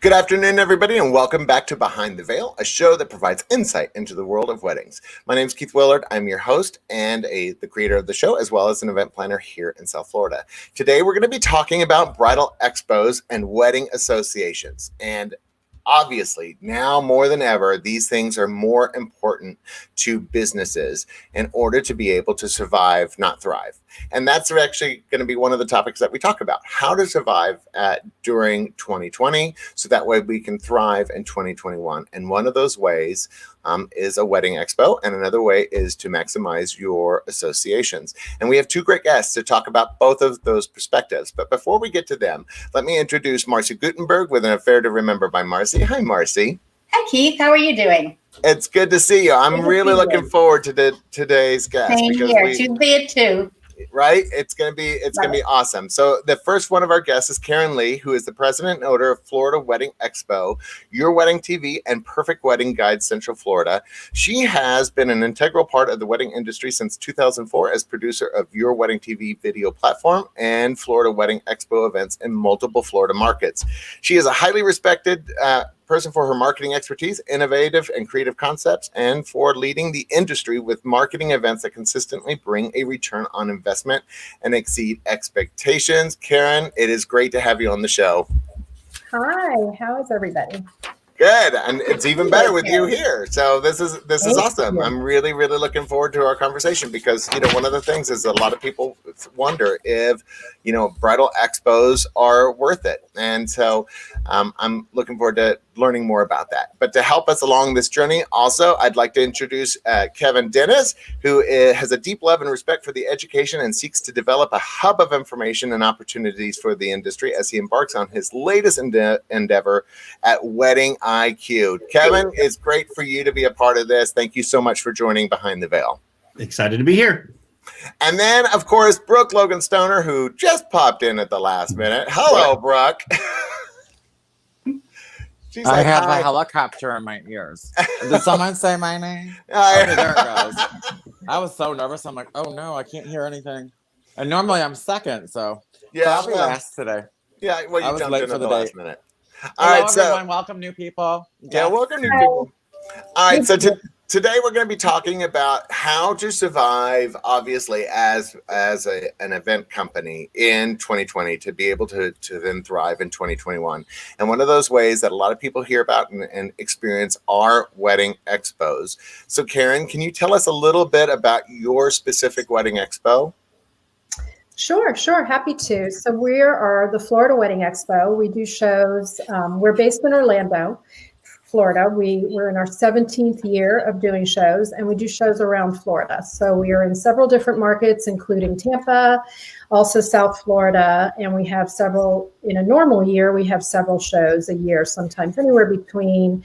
Good afternoon, everybody, and welcome back to Behind the Veil, a show that provides insight into the world of weddings. My name is Keith Willard. I'm your host and the creator of the show, as well as an event planner here in South Florida. Today, we're going to be talking about bridal expos and wedding associations. And obviously, now more than ever, these things are more important to businesses in order to be able to survive, not thrive. And that's actually going to be one of the topics that we talk about, how to survive during 2020, so that way we can thrive in 2021. And one of those ways is a wedding expo, and another way is to maximize your associations. And we have two great guests to talk about both of those perspectives. But before we get to them, let me introduce Marcy Gutenberg with an affair to remember by Marcy. Hi, Marcy. Hi, Keith. How are you doing? It's good to see you. I'm really looking forward to today's guest. Same here. Tuesday at 2. Right? It's gonna be awesome. So the first one of our guests is Karen Lee, who is the president and owner of Florida Wedding Expo, Your Wedding TV, and Perfect Wedding Guide Central Florida. She has been an integral part of the wedding industry since 2004 as producer of Your Wedding TV video platform and Florida Wedding Expo events in multiple Florida markets. She is a highly respected person for her marketing expertise, innovative and creative concepts, and for leading the industry with marketing events that consistently bring a return on investment and exceed expectations. Karen, it is great to have you on the show. Hi, how is everybody? Good, and it's even better with you here. So this is awesome. I'm really looking forward to our conversation because one of the things is a lot of people wonder if bridal expos are worth it, and so I'm looking forward to learning more about that. But to help us along this journey, also I'd like to introduce Kevin Dennis, who has a deep love and respect for the education and seeks to develop a hub of information and opportunities for the industry as he embarks on his latest endeavor at Wedding IQ. Kevin, it's great for you to be a part of this. Thank you so much for joining Behind the Veil. Excited to be here. And then, of course, Brooke Logan Stoner, who just popped in at the last minute. Hello, Brooke. I have a helicopter in my ears. Did someone say my name? Okay, there it goes. I was so nervous. I'm like, oh no, I can't hear anything. And normally I'm second, so I'll be last today. Yeah, well, you jumped in at the last minute. All right, everyone. Welcome, new people. Yeah, welcome, new people. All right, so today we're going to be talking about how to survive, obviously, as an event company in 2020 to be able to then thrive in 2021. And one of those ways that a lot of people hear about and experience are wedding expos. So, Karen, can you tell us a little bit about your specific wedding expo? Sure. Happy to. So we are the Florida Wedding Expo. We do shows. We're based in Orlando, Florida. We're in our 17th year of doing shows, and we do shows around Florida. So we are in several different markets, including Tampa, also South Florida, and we have several, in a normal year, we have several shows a year, sometimes anywhere between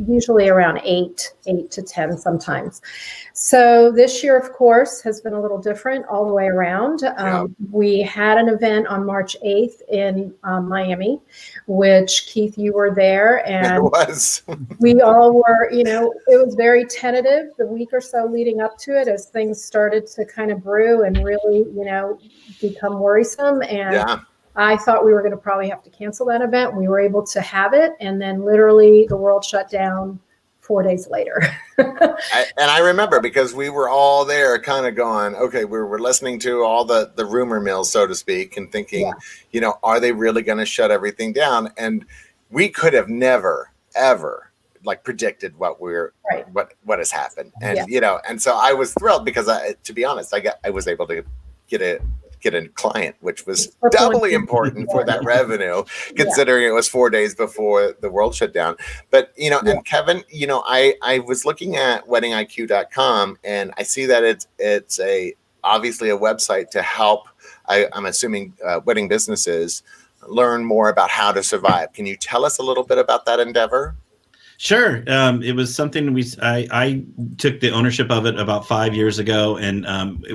usually around 8 to 10 sometimes. So this year, of course, has been a little different all the way around. We had an event on March 8th in Miami, which, Keith, you were there. And it was. We all were, it was very tentative the week or so leading up to it as things started to kind of brew and really, become worrisome. And I thought we were going to probably have to cancel that event. We were able to have it, and then literally the world shut down 4 days later. I remember because we were all there kind of going, okay, we're listening to all the rumor mills, so to speak, and thinking, are they really going to shut everything down? And we could have never, ever predicted what has happened. And, and so I was thrilled because to be honest, I was able to get a client, which was doubly important for that revenue, considering it was 4 days before the world shut down. But, and Kevin, I was looking at weddingiq.com, and I see that it's obviously a website to help, I'm assuming, wedding businesses learn more about how to survive. Can you tell us a little bit about that endeavor? Sure. It was something I took the ownership of it about 5 years ago, and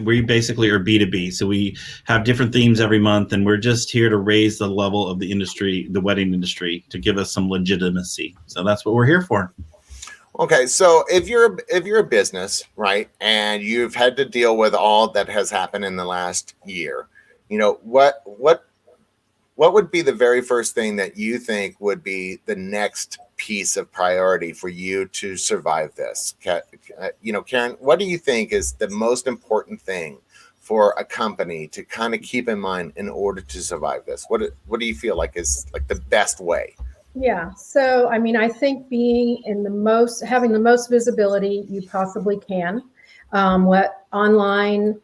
we basically are B2B. So we have different themes every month, and we're just here to raise the level of the industry, the wedding industry, to give us some legitimacy. So that's what we're here for. Okay, so if you're a business, right, and you've had to deal with all that has happened in the last year, what what would be the very first thing that you think would be the next piece of priority for you to survive this? Karen, what do you think is the most important thing for a company to kind of keep in mind in order to survive this? What do you feel like is like the best way? Yeah. So, I mean, I think having the most visibility you possibly can, what online,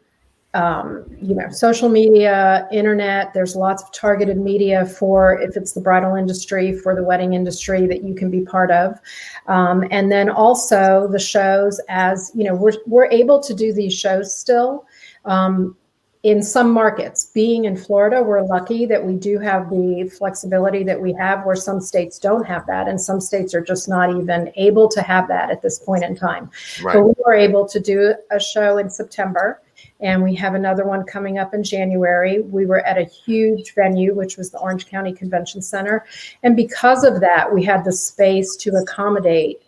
social media, internet, there's lots of targeted media for, if it's the bridal industry, for the wedding industry that you can be part of. And then also the shows, as you know, we're able to do these shows still. In some markets, being in Florida, we're lucky that we do have the flexibility that we have, where some states don't have that. And some states are just not even able to have that at this point in time. Right. But we were able to do a show in September, and we have another one coming up in January. We were at a huge venue, which was the Orange County Convention Center. And because of that, we had the space to accommodate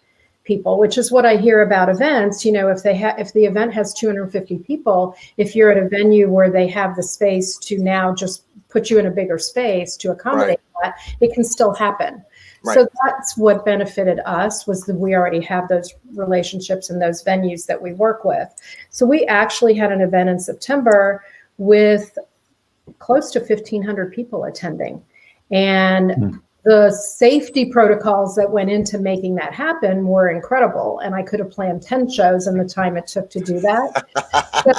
people, which is what I hear about events. You know, if the event has 250 people, if you're at a venue where they have the space to now just put you in a bigger space to accommodate that, it can still happen. Right. So that's what benefited us, was that we already have those relationships and those venues that we work with. So we actually had an event in September with close to 1,500 people attending. And the safety protocols that went into making that happen were incredible. And I could have planned 10 shows in the time it took to do that.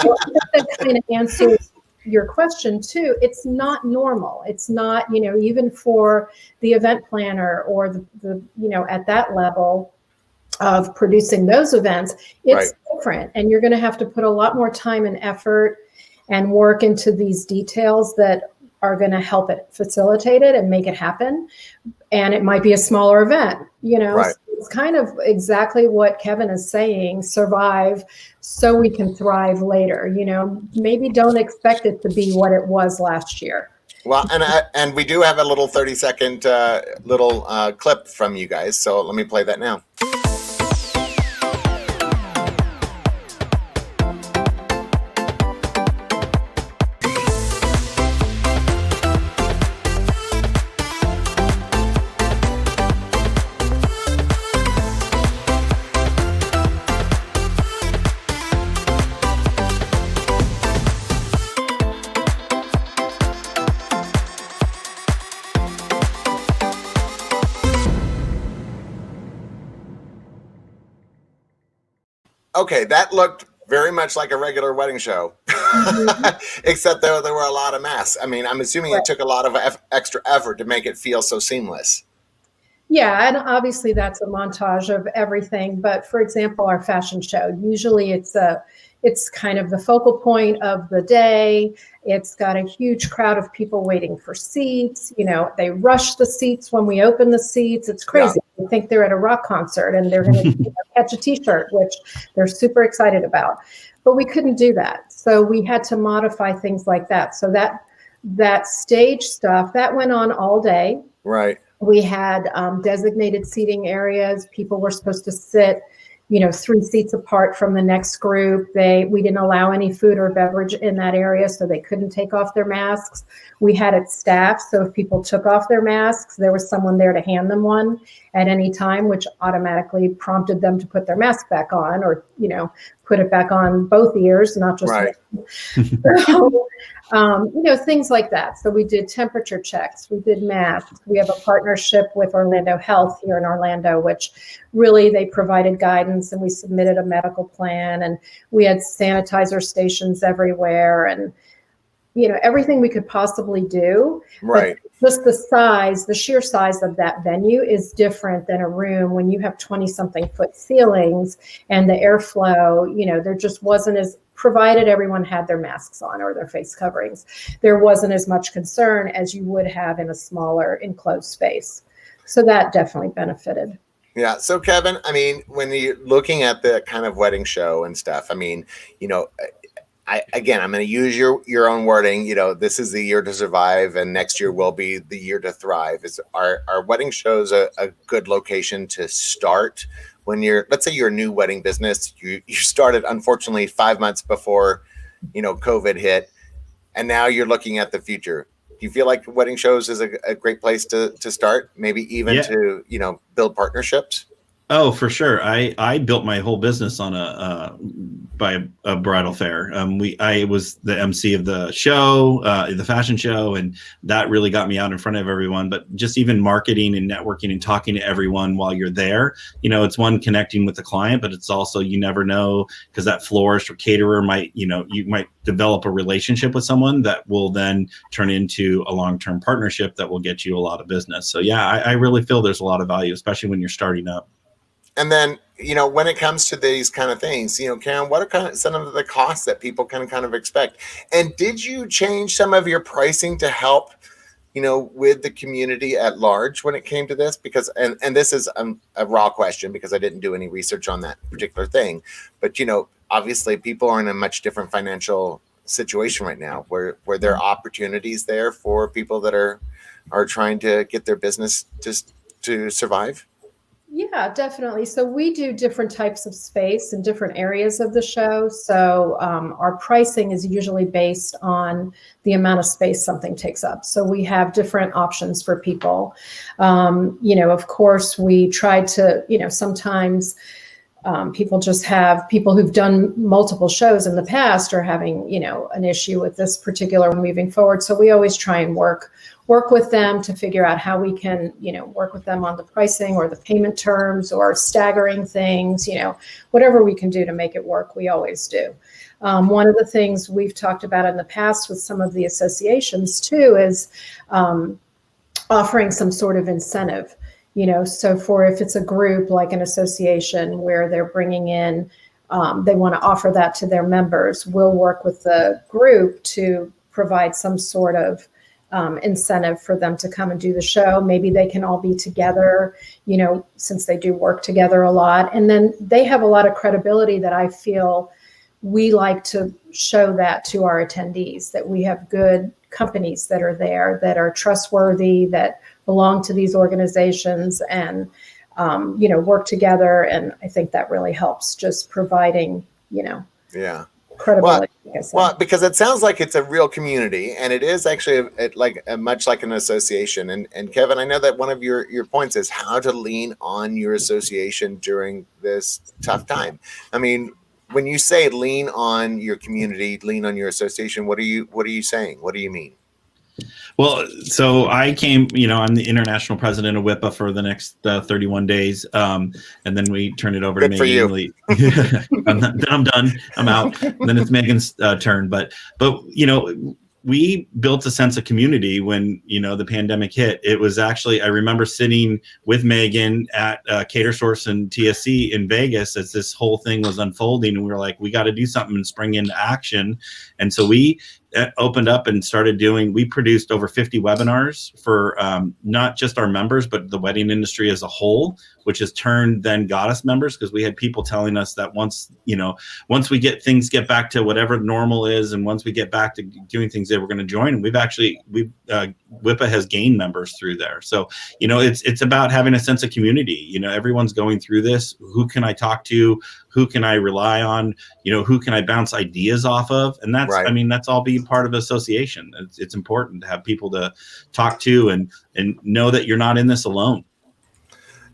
So that kind of answers your question too. It's not normal. It's not, even for the event planner or the at that level of producing those events, it's different. And you're going to have to put a lot more time and effort and work into these details that are going to help it facilitate it and make it happen. And it might be a smaller event, So it's kind of exactly what Kevin is saying: survive so we can thrive later. Maybe don't expect it to be what it was last year. Well, and we do have a little 30-second clip from you guys. So let me play that now. Okay, that looked very much like a regular wedding show, except there were a lot of masks. I mean, I'm assuming it took a lot of extra effort to make it feel so seamless. Yeah, and obviously that's a montage of everything. But for example, our fashion show, usually it's kind of the focal point of the day. It's got a huge crowd of people waiting for seats. They rush the seats when we open the seats. It's crazy. Yeah. They think they're at a rock concert and they're going to catch a t-shirt, which they're super excited about. But we couldn't do that. So we had to modify things like that. So that stage stuff, that went on all day. Right. We had designated seating areas. People were supposed to sit 3 seats apart from the next group. We didn't allow any food or beverage in that area, so they couldn't take off their masks. We had it staffed, so if people took off their masks, there was someone there to hand them one at any time, which automatically prompted them to put their mask back on, or put it back on both ears, not just one. So, things like that. So we did temperature checks, we did masks. We have a partnership with Orlando Health here in Orlando, which really they provided guidance, and we submitted a medical plan, and we had sanitizer stations everywhere, and everything we could possibly do. Right. But just the sheer size of that venue is different than a room when you have 20-something foot ceilings and the airflow, there just wasn't as, provided everyone had their masks on or their face coverings, there wasn't as much concern as you would have in a smaller enclosed space. So that definitely benefited. Yeah. So Kevin, I mean, when you're looking at the kind of wedding show and stuff, I mean, I'm going to use your own wording. This is the year to survive, and next year will be the year to thrive. Are wedding shows a good location to start when let's say you're a new wedding business? You started, unfortunately, 5 months before, COVID hit, and now you're looking at the future. you feel like wedding shows is a great place to start? Maybe even to, build partnerships? Oh, for sure. I built my whole business on by a bridal fair. I was the MC of the show, the fashion show, and that really got me out in front of everyone. But just even marketing and networking and talking to everyone while you're there, it's one, connecting with the client, but it's also, you never know, because that florist or caterer might, you might develop a relationship with someone that will then turn into a long-term partnership that will get you a lot of business. So yeah, I really feel there's a lot of value, especially when you're starting up. And then, when it comes to these kind of things, Karen, what are some of the costs that people can kind of expect? And did you change some of your pricing to help, with the community at large when it came to this? Because, and this is a raw question because I didn't do any research on that particular thing. But, obviously people are in a much different financial situation right now where there are opportunities there for people that are trying to get their business just to survive. Yeah, definitely. So we do different types of space in different areas of the show. So our pricing is usually based on the amount of space something takes up. So we have different options for people. Of course, we try to, sometimes people who've done multiple shows in the past are having, an issue with this particular moving forward. So we always try and work with them to figure out how we can, work with them on the pricing or the payment terms or staggering things, whatever we can do to make it work, we always do. One of the things we've talked about in the past with some of the associations too is offering some sort of incentive. So if it's a group like an association where they're bringing in, they want to offer that to their members, we'll work with the group to provide some sort of incentive for them to come and do the show. Maybe they can all be together, since they do work together a lot. And then they have a lot of credibility that I feel we like to show that to our attendees, that we have good companies that are there, that are trustworthy, that belong to these organizations and, work together. And I think that really helps just providing, credibility. Well, because it sounds like it's a real community, and it is actually much like an association. And Kevin, I know that one of your points is how to lean on your association during this tough time. I mean, when you say lean on your community, lean on your association, what are you saying? What do you mean? Well, so I came, I'm the international president of WIPA for the next 31 days. And then we turn it over to Megan. Then I'm done. I'm out. Then it's Megan's turn. But we built a sense of community when, the pandemic hit. It was actually, I remember sitting with Megan at Cater Source and TSC in Vegas as this whole thing was unfolding. And we were like, we got to do something and spring into action. And so we opened up and we produced over 50 webinars for not just our members, but the wedding industry as a whole, which has got us members, because we had people telling us that once we get back to whatever normal is, and once we get back to doing things, they were going to join. And WIPA has gained members through there. So, it's about having a sense of community. Everyone's going through this. Who can I talk to? Who can I rely on? Who can I bounce ideas off of? And that's, right. That's all being part of association. It's important to have people to talk to and know that you're not in this alone.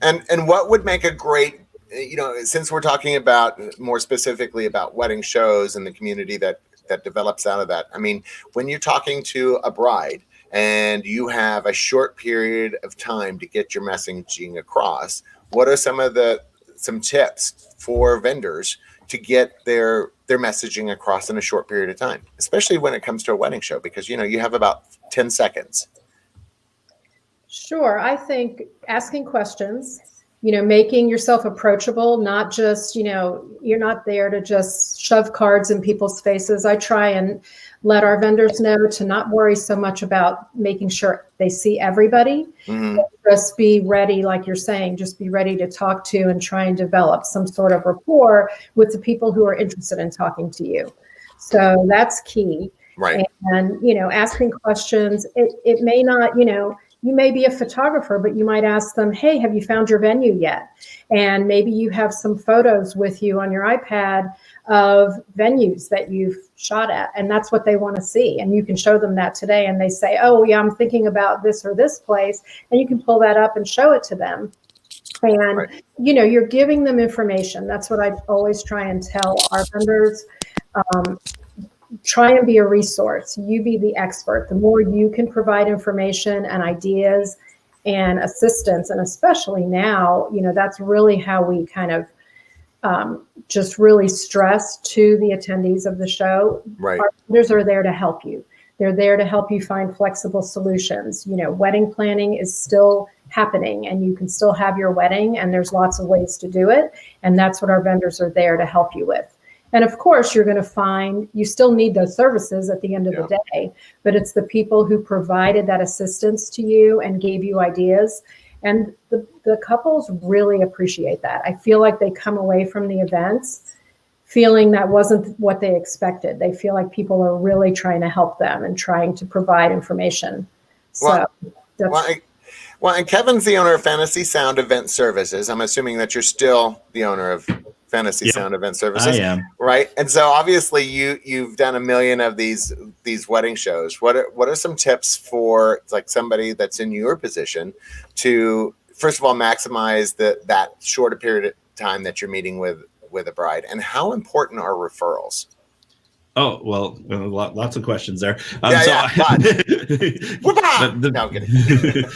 And what would make a great, since we're talking about more specifically about wedding shows and the community that develops out of that. When you're talking to a bride and you have a short period of time to get your messaging across, what are some tips for vendors to get their messaging across in a short period of time, especially when it comes to a wedding show, because you have about 10 seconds. Sure. I think asking questions, making yourself approachable, not just, you're not there to just shove cards in people's faces. I try and let our vendors know to not worry so much about making sure they see everybody. Mm-hmm. Just be ready, like you're saying, just be ready to talk to and try and develop some sort of rapport with the people who are interested in talking to you. So that's key. Right. And asking questions, it may not, You may be a photographer, but you might ask them, hey, have you found your venue yet? And maybe you have some photos with you on your iPad of venues that you've shot at, and that's what they want to see. And you can show them that today, and they say, oh yeah, I'm thinking about this or this place, and you can pull that up and show it to them. And right. You're giving them information. That's what I always try and tell our vendors. Try and be a resource. You be the expert. The more you can provide information and ideas and assistance, and especially now, that's really how we kind of just really stress to the attendees of the show. Right. Our vendors are there to help you. They're there to help you find flexible solutions. Wedding planning is still happening, and you can still have your wedding, and there's lots of ways to do it. And that's what our vendors are there to help you with. And of course, you're going to find you still need those services at the end of the day, but it's the people who provided that assistance to you and gave you ideas. And the couples really appreciate that. I feel like they come away from the events feeling that wasn't what they expected. They feel like people are really trying to help them and trying to provide information. So well, and Kevin's the owner of Fantasy Sound Event Services. I'm assuming that you're still the owner of Fantasy Sound Event Services. I am. Right. And so obviously you've done a million of these wedding shows. What are some tips for like somebody that's in your position to, first of all, maximize that shorter period of time that you're meeting with a bride, and how important are referrals? Oh, well, lots of questions there. No, I'm kidding.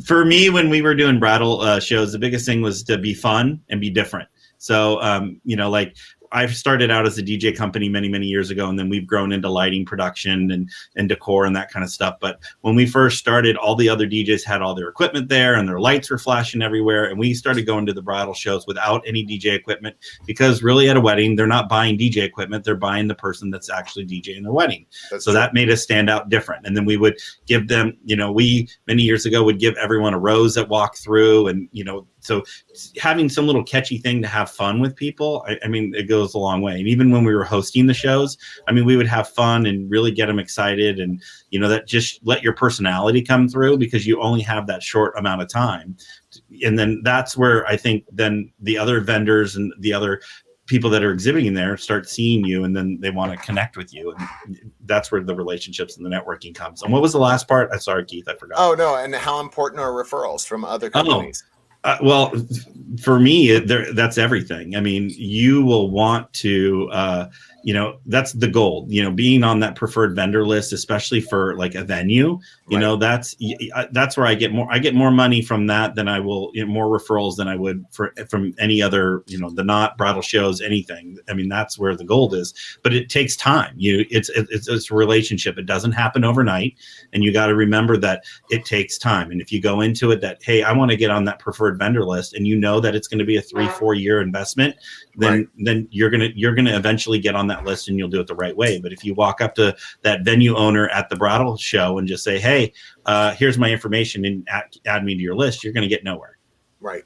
For me, when we were doing bridal shows, the biggest thing was to be fun and be different. So, like I started out as a DJ company many, many years ago, and then we've grown into lighting production and decor and that kind of stuff. But when we first started, all the other DJs had all their equipment there and their lights were flashing everywhere. And we started going to the bridal shows without any DJ equipment, because really at a wedding, they're not buying DJ equipment. They're buying the person that's actually DJing their wedding. So that made us stand out different. And then we would give them, we many years ago would give everyone a rose that walked through, and, so having some little catchy thing to have fun with people, I mean, it goes a long way. And even when we were hosting the shows, I mean, we would have fun and really get them excited, and, that just let your personality come through, because you only have that short amount of time. And then that's where I think then the other vendors and the other people that are exhibiting there start seeing you, and then they want to connect with you. And that's where the relationships and the networking comes. And what was the last part? I'm sorry, Keith, I forgot. Oh, no. And how important are referrals from other companies? Well, for me, that's everything. I mean, you will want to, that's the goal, being on that preferred vendor list, especially for like a venue, that's where I get more money from that than I will, more referrals than I would from any other, the not bridal shows, anything. I mean, that's where the gold is, but it takes time. It's a relationship. It doesn't happen overnight. And you got to remember that it takes time. And if you go into it that, hey, I want to get on that preferred vendor list, and that it's going to be a 3-4 year investment, then you're going to eventually get on that list, and you'll do it the right way. But if you walk up to that venue owner at the bridal show and just say, hey, here's my information, and add me to your list, you're going to get nowhere. Right.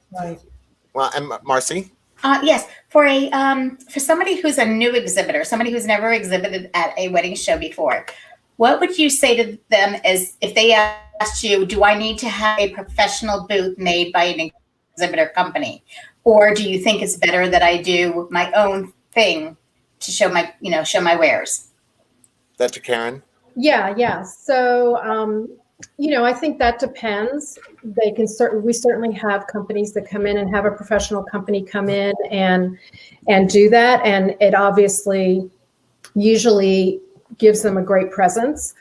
Well, and Marcy? Yes, for somebody who's a new exhibitor, somebody who's never exhibited at a wedding show before, what would you say to them as if they asked you, do I need to have a professional booth made by an exhibitor company? Or do you think it's better that I do my own thing to show my wares? That's to Karen. Yeah. So, I think that depends. We certainly have companies that come in and have a professional company come in and do that. And it obviously usually gives them a great presence.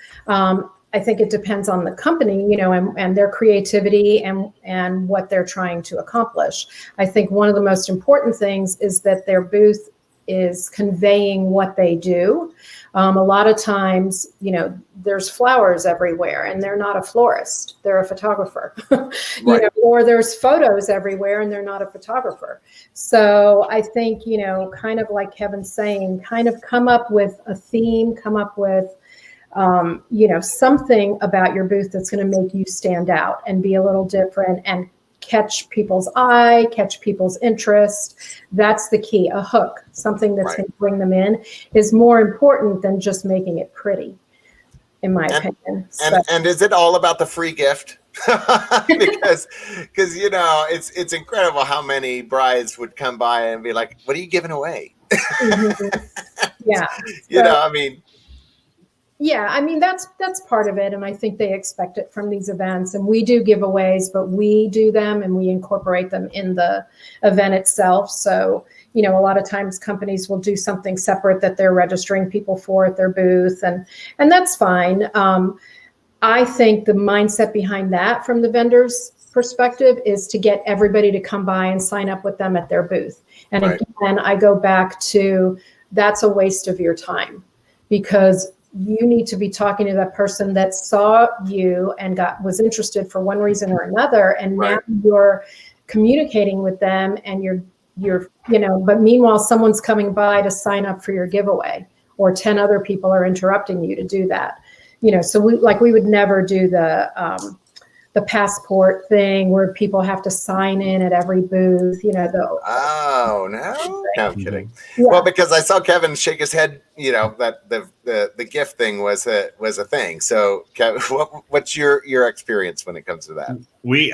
I think it depends on the company, and their creativity and what they're trying to accomplish. I think one of the most important things is that their booth is conveying what they do. A lot of times, there's flowers everywhere, and they're not a florist, they're a photographer. Right. Or there's photos everywhere, and they're not a photographer. So I think, kind of like Kevin's saying, kind of come up with a theme, come up with something about your booth that's going to make you stand out and be a little different and catch people's eye, catch people's interest. That's the key. A hook, something that's going to bring them in, is more important than just making it pretty. in my opinion. And is it all about the free gift? because you know, it's incredible how many brides would come by and be like, what are you giving away? Yeah. You know, I mean, yeah, I mean, that's part of it. And I think they expect it from these events. And we do giveaways, but we do them and we incorporate them in the event itself. So, you know, a lot of times companies will do something separate that they're registering people for at their booth. And that's fine. I think the mindset behind that from the vendor's perspective is to get everybody to come by and sign up with them at their booth. And again, I go back to that's a waste of your time, because you need to be talking to that person that saw you and was interested for one reason or another. And now you're communicating with them and you're, you know, but meanwhile, someone's coming by to sign up for your giveaway, or 10 other people are interrupting you to do that. You know, so we would never do the passport thing where people have to sign in at every booth, you know. Oh, no, I'm kidding. Yeah. Well, because I saw Kevin shake his head, you know, that the gift thing was a thing. So Kevin, what's your experience when it comes to that?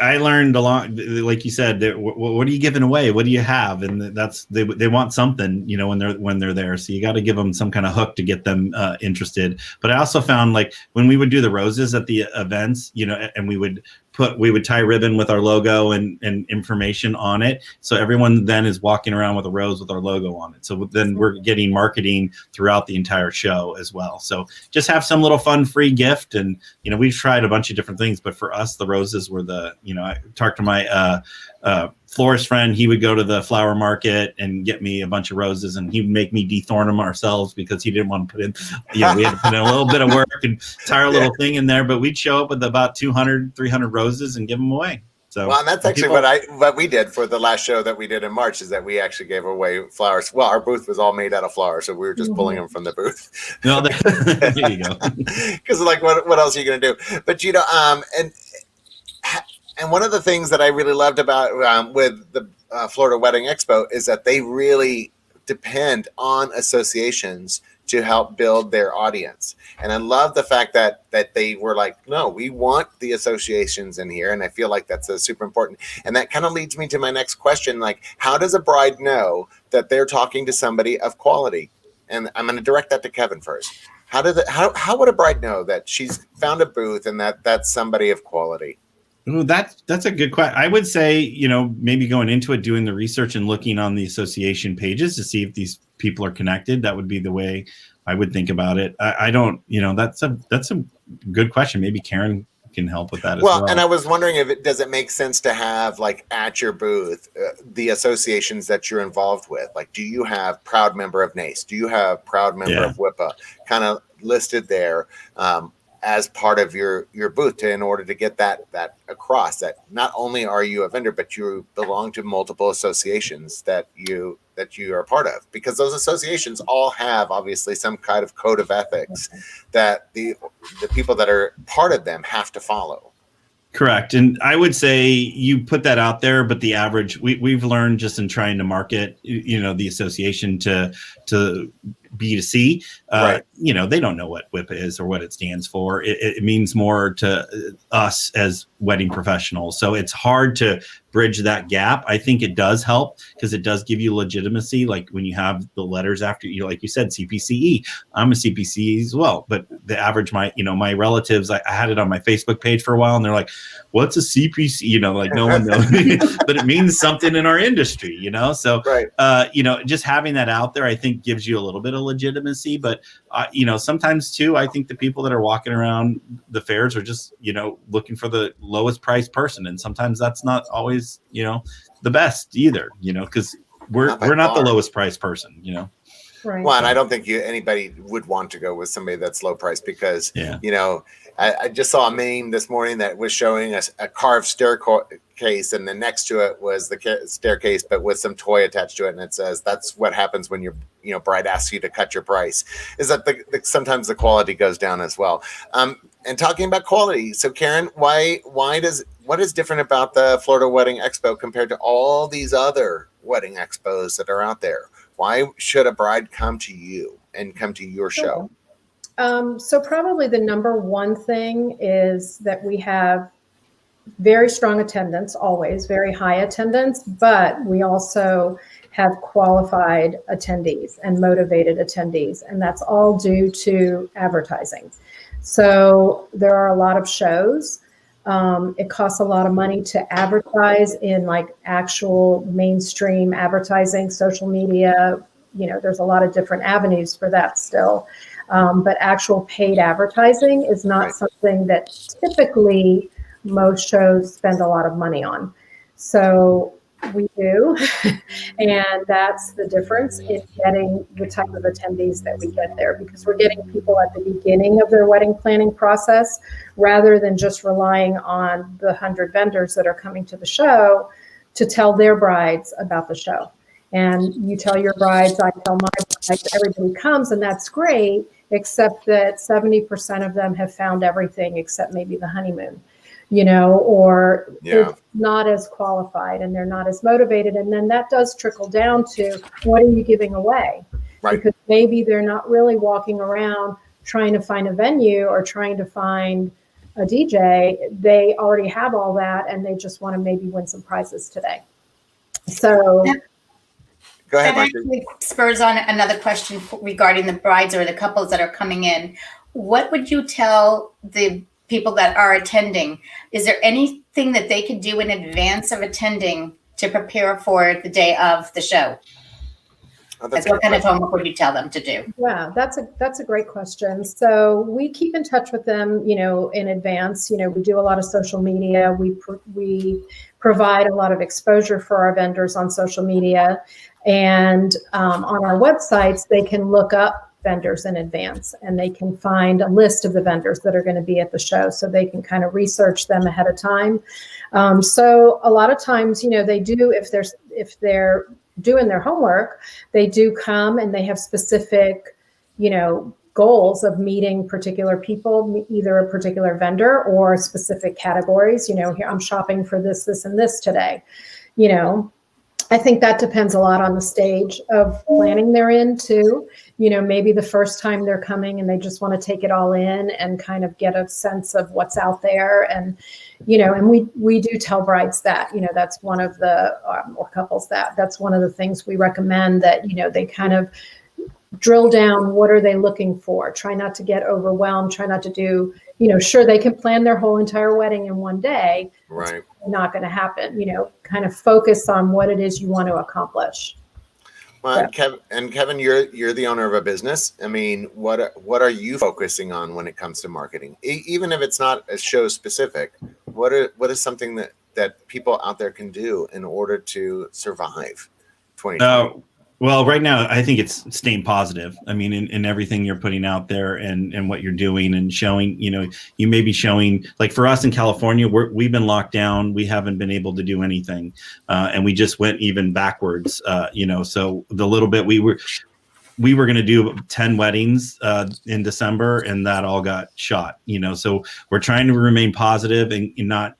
I learned a lot, like you said, what are you giving away? What do you have? And that's, they want something, you know, when they're there. So you got to give them some kind of hook to get them interested. But I also found, like, when we would do the roses at the events, you know, and we would tie ribbon with our logo and information on it. So everyone then is walking around with a rose with our logo on it. So then we're getting marketing throughout the entire show as well. So just have some little fun free gift. And, you know, we've tried a bunch of different things, but for us, the roses were I talked to my florist friend. He would go to the flower market and get me a bunch of roses, and he would make me dethorn them ourselves because he didn't want to put in, you know, we had to put in a little bit of work and tie our little thing in there, but we'd show up with about 200, 300 roses and give them away. So, well, and that's actually what we did for the last show that we did in March, is that we actually gave away flowers. Well, our booth was all made out of flowers, so we were just pulling them from the booth. No, there you go. Because like, what else are you going to do? But, you know, and one of the things that I really loved about with the Florida Wedding Expo is that they really depend on associations to help build their audience. And I love the fact that they were like, no, we want the associations in here. And I feel like that's super important. And that kind of leads me to my next question. Like, how does a bride know that they're talking to somebody of quality? And I'm going to direct that to Kevin first. How would a bride know that she's found a booth and that that's somebody of quality? Ooh, that's a good question. I would say, you know, maybe going into it, doing the research and looking on the association pages to see if these people are connected. That would be the way I would think about it. I don't, you know, that's a good question. Maybe Karen can help with that as well. Well, and I was wondering does it make sense to have, like, at your booth, the associations that you're involved with? Like, do you have proud member of NACE? Do you have proud member of WIPA kind of listed there? As part of your booth, in order to get that across, that not only are you a vendor, but you belong to multiple associations that you are part of, because those associations all have obviously some kind of code of ethics that the people that are part of them have to follow. Correct. And I would say you put that out there, but the average, we've learned just in trying to market, you know, the association to B2C, you know, they don't know what WIPA is or what it stands for. It means more to us as wedding professionals. So it's hard to bridge that gap. I think it does help because it does give you legitimacy. Like when you have the letters after you, like you said, CPCE, I'm a CPCE as well. But the average, my relatives, I had it on my Facebook page for a while and they're like, what's a CPC? You know, like no one knows, but it means something in our industry, you know? So, you know, just having that out there, I think gives you a little bit of legitimacy, but you know, sometimes too, I think the people that are walking around the fairs are just, you know, looking for the lowest priced person. And sometimes that's not always, you know, the best either, you know, because we're not the lowest priced person, you know? Right. Well, and I don't think anybody would want to go with somebody that's low price because, you know, I just saw a meme this morning that was showing us a carved staircase, and then next to it was the staircase, but with some toy attached to it. And it says, that's what happens when your bride asks you to cut your price, is that sometimes the quality goes down as well. And talking about quality, so Karen, what is different about the Florida Wedding Expo compared to all these other wedding expos that are out there? Why should a bride come to you and come to your show? So probably the number one thing is that we have very strong attendance, always very high attendance, but we also have qualified attendees and motivated attendees, and that's all due to advertising. So there are a lot of shows. It costs a lot of money to advertise in like actual mainstream advertising, social media. There's a lot of different avenues for that still. But actual paid advertising is not something that typically most shows spend a lot of money on. So we do, and that's the difference in getting the type of attendees that we get there, because we're getting people at the beginning of their wedding planning process rather than just relying on the 100 vendors that are coming to the show to tell their brides about the show. And you tell your brides, I tell my brides, everybody comes, and that's great, except that 70% of them have found everything except maybe the honeymoon. Or they're not as qualified and they're not as motivated. And then that does trickle down to what are you giving away? Right. Because maybe they're not really walking around trying to find a venue or trying to find a DJ. They already have all that and they just want to maybe win some prizes today. So go ahead, that actually spurs on another question regarding the brides or the couples that are coming in. What would you tell the people that are attending? Is there anything that they could do in advance of attending to prepare for the day of the show? What kind of homework would you tell them to do? Yeah, that's a great question. So we keep in touch with them, in advance. We do a lot of social media. We provide a lot of exposure for our vendors on social media, and on our websites, they can look up vendors in advance and they can find a list of the vendors that are going to be at the show, so they can kind of research them ahead of time. So a lot of times, they do, if they're doing their homework, they do come and they have specific, goals of meeting particular people, either a particular vendor or specific categories. Here I'm shopping for this, this, and this today. I think that depends a lot on the stage of planning they're in too. Maybe the first time they're coming and they just want to take it all in and kind of get a sense of what's out there. And, and we do tell brides that, that's one of the, or couples that's one of the things we recommend, that, they kind of drill down, what are they looking for? Try not to get overwhelmed, try not to do, sure, they can plan their whole entire wedding in one day. Right. It's not going to happen, kind of focus on what it is you want to accomplish. Well, Kevin, you're the owner of a business. I mean, what are you focusing on when it comes to marketing? Even if it's not a show specific, what is something that people out there can do in order to survive 2020? Well, right now, I think it's staying positive. I mean, in everything you're putting out there and what you're doing and showing, you may be showing, like for us in California, we've been locked down. We haven't been able to do anything. And we just went even backwards, so the little bit we were going to do 10 weddings in December, and that all got shot, so we're trying to remain positive and not,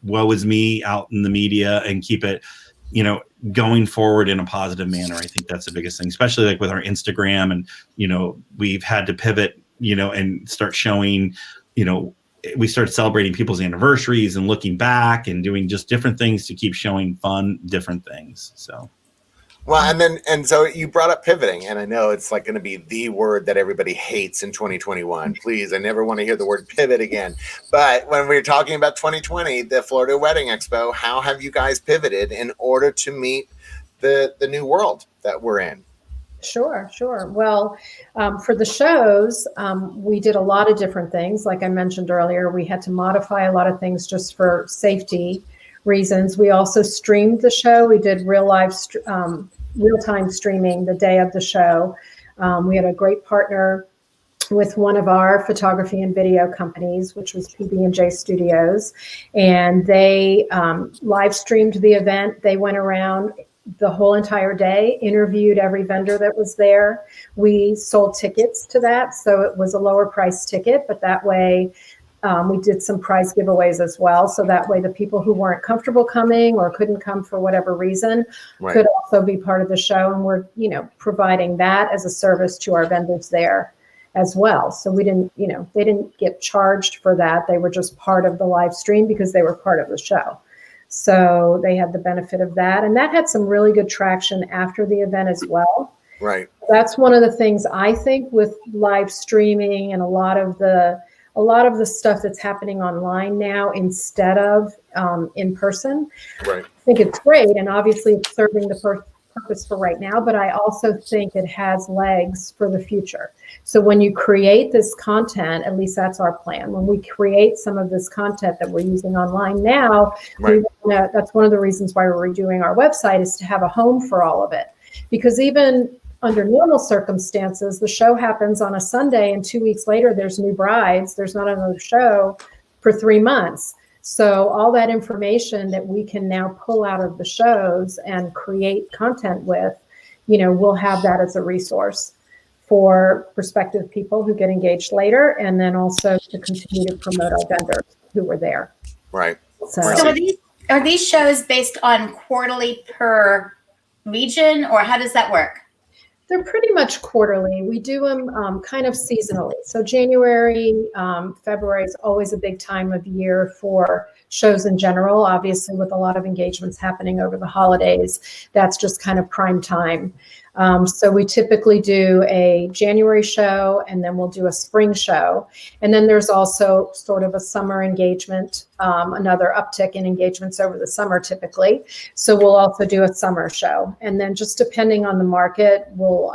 woe is me out in the media, and keep it, going forward in a positive manner. I think that's the biggest thing, especially like with our Instagram, and, we've had to pivot, and start showing, we started celebrating people's anniversaries and looking back and doing just different things to keep showing fun, different things. So. Well, and so you brought up pivoting, and I know it's like going to be the word that everybody hates in 2021. Please, I never want to hear the word pivot again. But when we're talking about 2020, the Florida Wedding Expo, how have you guys pivoted in order to meet the new world that we're in? Sure. Well, for the shows, we did a lot of different things. Like I mentioned earlier, we had to modify a lot of things just for safety reasons. We also streamed the show. We did real-time streaming the day of the show. We had a great partner with one of our photography and video companies, which was PB&J Studios, and they live streamed the event. They went around the whole entire day, interviewed every vendor that was there. We sold tickets to that, so it was a lower price ticket, but that way we did some prize giveaways as well. So that way the people who weren't comfortable coming or couldn't come for whatever reason could also be part of the show. And we're, providing that as a service to our vendors there. as well. So we didn't, they didn't get charged for that. They were just part of the live stream because they were part of the show. So they had the benefit of that. And that had some really good traction after the event as well. Right. That's one of the things I think with live streaming and a lot of the stuff that's happening online now instead of in person. Right. I think it's great. And obviously it's serving the purpose for right now, but I also think it has legs for the future. So when you create this content, at least that's our plan. When we create some of this content that we're using online now, right. That's one of the reasons why we're redoing our website, is to have a home for all of it. Because even under normal circumstances, the show happens on a Sunday and 2 weeks later there's new brides. There's not another show for 3 months. So all that information that we can now pull out of the shows and create content with, we'll have that as a resource for prospective people who get engaged later, and then also to continue to promote our vendors who were there. Right. So are these shows based on quarterly per region, or how does that work? They're pretty much quarterly. We do them kind of seasonally. So January, February is always a big time of year for shows in general. Obviously, with a lot of engagements happening over the holidays, that's just kind of prime time. So we typically do a January show, and then we'll do a spring show. And then there's also sort of a summer engagement, another uptick in engagements over the summer typically. So we'll also do a summer show. And then just depending on the market, we'll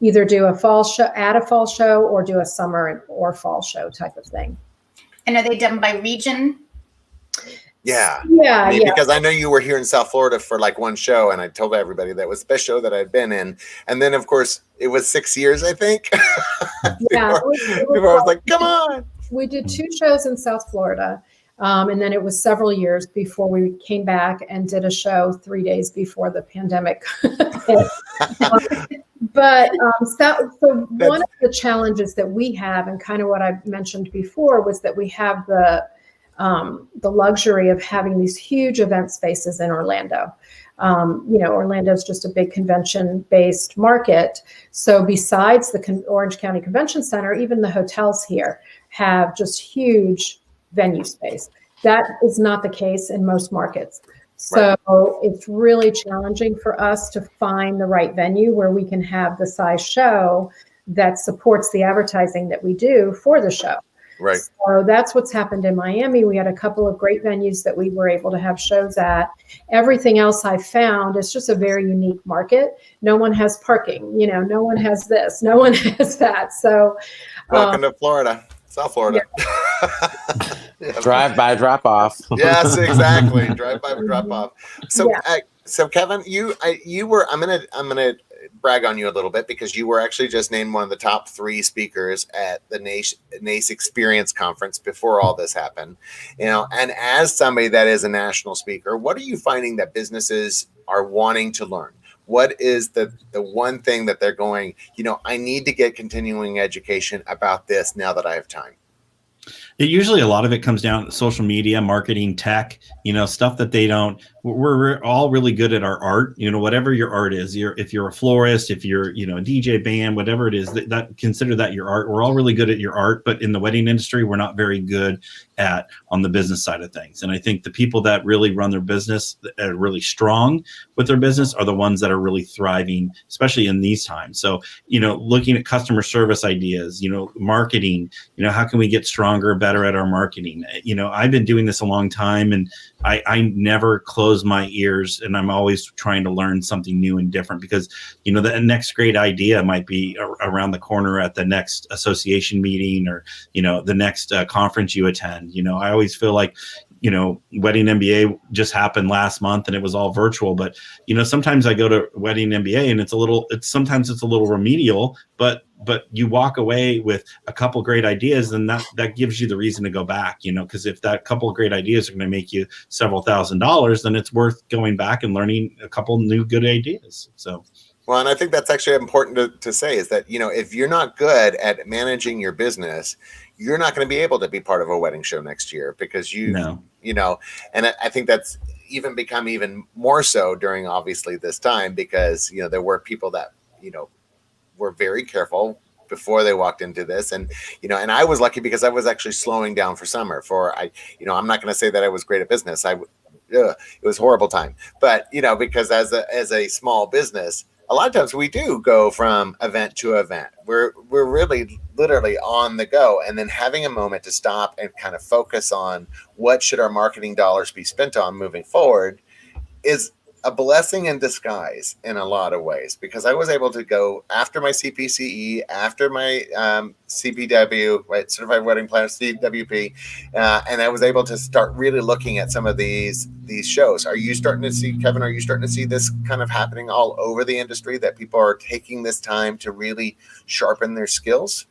either do a fall show, add a fall show, or do a summer or fall show type of thing. And are they done by region? Yeah. Yeah. Because I know you were here in South Florida for like one show, and I told everybody that was the best show that I'd been in. And then, of course, it was 6 years, I think. Yeah. Before I was like, come on. We did 2 shows in South Florida. And then it was several years before we came back and did a show 3 days before the pandemic hit. But so one of the challenges that we have, and kind of what I mentioned before, was that we have the luxury of having these huge event spaces in Orlando. Orlando is just a big convention-based market. So besides the Orange County Convention Center, even the hotels here have just huge venue space. That is not the case in most markets. So it's really challenging for us to find the right venue where we can have the size show that supports the advertising that we do for the show. Right. So that's what's happened in Miami. We had a couple of great venues that we were able to have shows at. Everything else I found is just a very unique market. No one has parking, no one has this, no one has that. So welcome to Florida, South Florida. Yeah. Drive by, drop off. Yes, exactly. Drive by, drop off. So, so Kevin, you were. I'm gonna brag on you a little bit, because you were actually just named one of the top 3 speakers at the NACE Experience Conference before all this happened. And as somebody that is a national speaker, what are you finding that businesses are wanting to learn? What is the one thing that they're going, I need to get continuing education about this now that I have time? Usually a lot of it comes down to social media, marketing, tech, stuff that they don't. We're all really good at our art, whatever your art is. If you're a florist, if you're, a DJ band, whatever it is, that consider that your art. We're all really good at your art, but in the wedding industry, we're not very good on the business side of things. And I think the people that really run their business, that are really strong with their business, are the ones that are really thriving, especially in these times. So, looking at customer service ideas, marketing, how can we get stronger, better at our marketing? I've been doing this a long time, and I never close my ears, and I'm always trying to learn something new and different, because the next great idea might be around the corner at the next association meeting, or the next conference you attend. I always feel like Wedding MBA just happened last month and it was all virtual, but sometimes I go to Wedding MBA and sometimes it's a little remedial, but you walk away with a couple great ideas, and that gives you the reason to go back, because if that couple of great ideas are going to make you several $1,000s, then it's worth going back and learning a couple new good ideas. So. Well, and I think that's actually important to say, is that, if you're not good at managing your business, you're not going to be able to be part of a wedding show next year, because and I think that's even become even more so during obviously this time, because, there were people that, were very careful before they walked into this. And, and I was lucky because I was actually slowing down for summer I'm not going to say that I was great at business. It was a horrible time, but, because as a small business, a lot of times we do go from event to event. We're really literally on the go, and then having a moment to stop and kind of focus on what should our marketing dollars be spent on moving forward is a blessing in disguise in a lot of ways, because I was able to go after my CPCE, after my CPW, right, Certified Wedding Planner, CWP, and I was able to start really looking at some of these shows. Are you starting to see, Kevin, are you starting to see this kind of happening all over the industry, that people are taking this time to really sharpen their skills?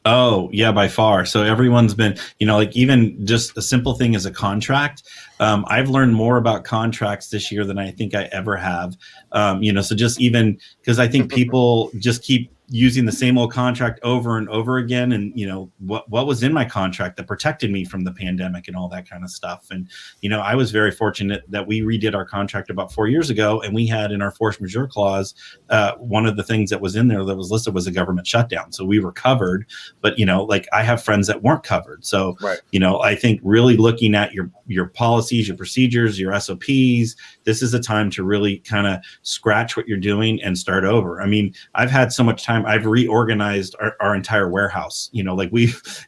Oh, yeah, by far. So everyone's been, like even just a simple thing as a contract. I've learned more about contracts this year than I think I ever have. So just even because I think people just keep using the same old contract over and over again. And, what was in my contract that protected me from the pandemic and all that kind of stuff. And, I was very fortunate that we redid our contract about 4 years ago, and we had in our force majeure clause, one of the things that was in there that was listed was a government shutdown. So we were covered, but, like I have friends that weren't covered. So, right. I think really looking at your policies, your procedures, your SOPs, this is a time to really kind of scratch what you're doing and start over. I mean, I've had so much time. I've reorganized our entire warehouse.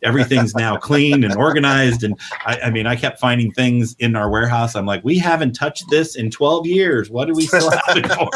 Everything's now clean and organized. And I kept finding things in our warehouse. I'm like, we haven't touched this in 12 years. What do we still have it for?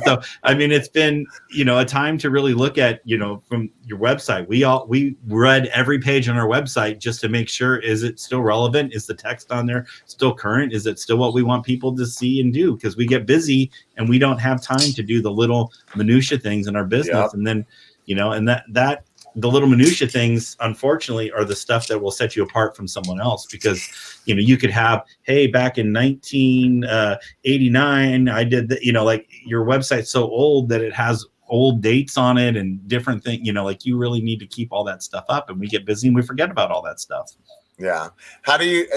So it's been, a time to really look at, from your website. We read every page on our website just to make sure, is it still relevant? Is the text on there still current? Is it still what we want people to see and do? Because we get busy and we don't have time to do the little minutia things in our business. Yep. And then, and that the little minutia things, unfortunately, are the stuff that will set you apart from someone else. Because, you could have, hey, back in 1989, I did that, like your website's so old that it has old dates on it and different things, you really need to keep all that stuff up, and we get busy and we forget about all that stuff. Yeah. How do you,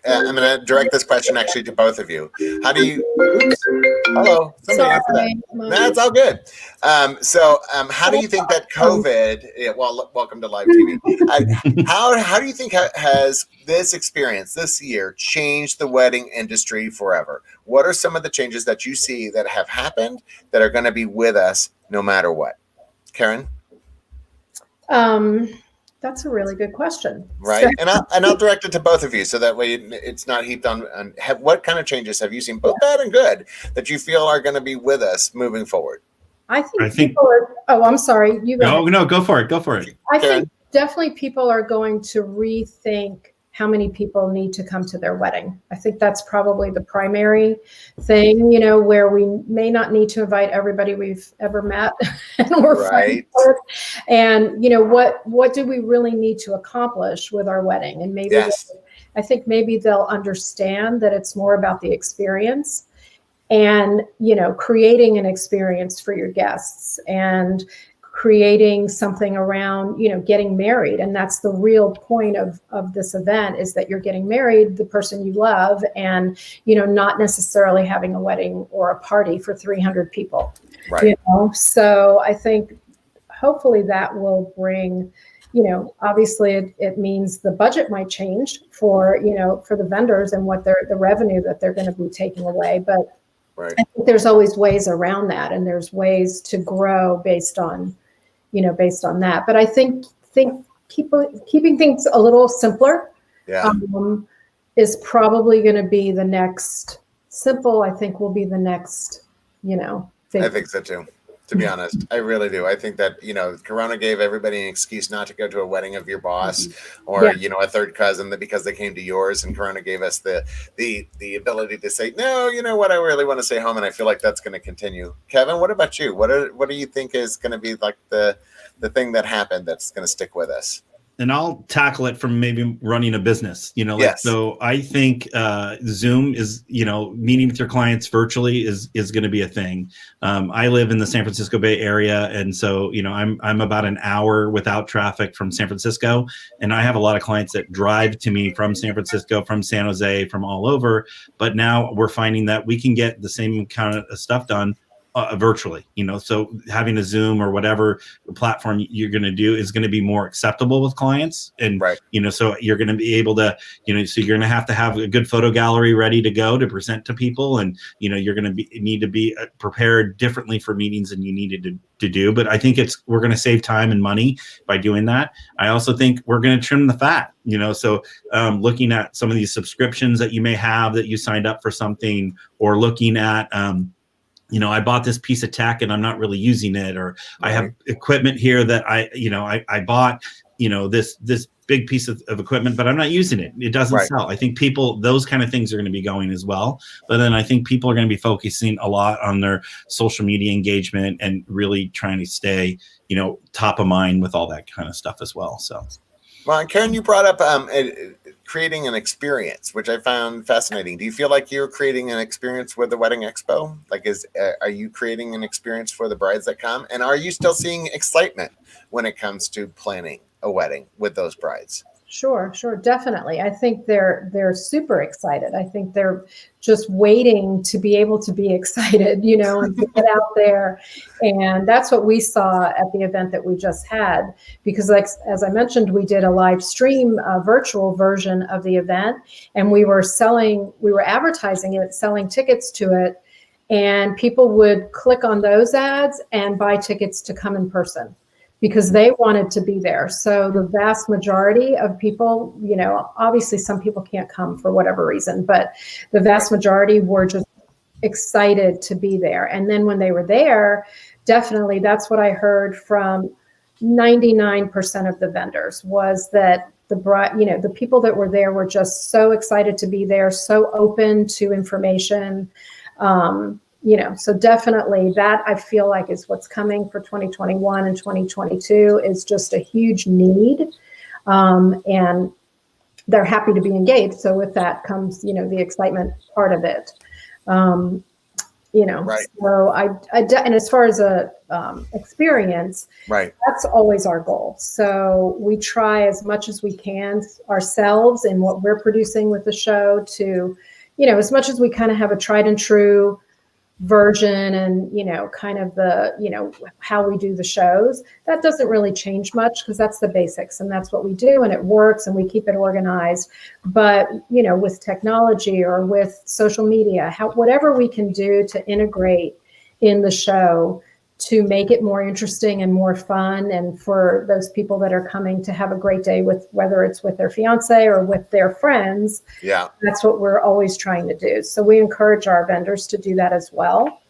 I'm going to direct this question actually to both of you. How do you, oops, hello, somebody answer that. That's all good. How do you think that COVID, welcome to live TV. How do you think has this experience this year changed the wedding industry forever? What are some of the changes that you see that have happened that are going to be with us no matter what? Karen? That's a really good question. Right. And I'll direct it to both of you so that way it's not heaped on. What kind of changes have you seen, both bad and good, that you feel are going to be with us moving forward? I think people are, I'm sorry. No, go for it. Go for it. I think definitely people are going to rethink how many people need to come to their wedding. I think that's probably the primary thing, where we may not need to invite everybody we've ever met and we're friends with. And, what do we really need to accomplish with our wedding? And maybe, I think maybe they'll understand that it's more about the experience and, creating an experience for your guests and creating something around, getting married. And that's the real point of this event, is that you're getting married, the person you love, and, not necessarily having a wedding or a party for 300 people. Right. So I think hopefully that will bring, obviously it means the budget might change for the vendors and what the revenue that they're going to be taking away. But right. I think there's always ways around that, and there's ways to grow based on that. But I think keeping things a little simpler is probably going to be the next. Simple, I think, will be the next, thing. I think so too, to be honest. I really do. I think that, Corona gave everybody an excuse not to go to a wedding of your boss or, a third cousin, that because they came to yours, and Corona gave us the ability to say, no, what, I really want to stay home. And I feel like that's going to continue. Kevin, what about you? What do you think is going to be like the thing that happened that's going to stick with us? And I'll tackle it from maybe running a business, so I think Zoom is, meeting with your clients virtually is going to be a thing. I live in the San Francisco Bay Area. And so, I'm about an hour without traffic from San Francisco. And I have a lot of clients that drive to me from San Francisco, from San Jose, from all over. But now we're finding that we can get the same kind of stuff done virtually, so having a Zoom or whatever platform you're going to do is going to be more acceptable with clients. And, right. So you're going to be able to, so you're going to have a good photo gallery ready to go to present to people. And, you're going to need to be prepared differently for meetings than you needed to do. But I think we're going to save time and money by doing that. I also think we're going to trim the fat, so looking at some of these subscriptions that you may have that you signed up for something, or looking at, I bought this piece of tech and I'm not really using it, or right. I have equipment here that I bought, this big piece of equipment, but I'm not using it. It doesn't right. sell. I think those kind of things are going to be going as well. But then I think people are going to be focusing a lot on their social media engagement and really trying to stay, top of mind with all that kind of stuff as well. So. Well, and Karen, you brought up creating an experience, which I found fascinating. Do you feel like you're creating an experience with the Wedding Expo? Like, are you creating an experience for the brides that come? And are you still seeing excitement when it comes to planning a wedding with those brides? Sure, definitely. I think they're super excited. I think they're just waiting to be able to be excited, and to get out there. And that's what we saw at the event that we just had, because as I mentioned, we did a live stream, virtual version of the event, and we were advertising it, selling tickets to it, and people would click on those ads and buy tickets to come in person, because they wanted to be there. So the vast majority of people, obviously some people can't come for whatever reason, but the vast majority were just excited to be there. And then when they were there, definitely that's what I heard from 99% of the vendors, was that the people that were there were just so excited to be there, so open to information. So definitely that, I feel like, is what's coming for 2021 and 2022, is just a huge need. And they're happy to be engaged. So with that comes, the excitement part of it. Right. So and as far as a experience, right, that's always our goal. So we try as much as we can ourselves in what we're producing with the show to, as much as we kind of have a tried and true version and, kind of the, how we do the shows, that doesn't really change much, because that's the basics and that's what we do and it works and we keep it organized. But, with technology or with social media, whatever we can do to integrate in the show to make it more interesting and more fun, and for those people that are coming to have a great day, with whether it's with their fiance or with their friends. Yeah, that's what we're always trying to do. So we encourage our vendors to do that as well.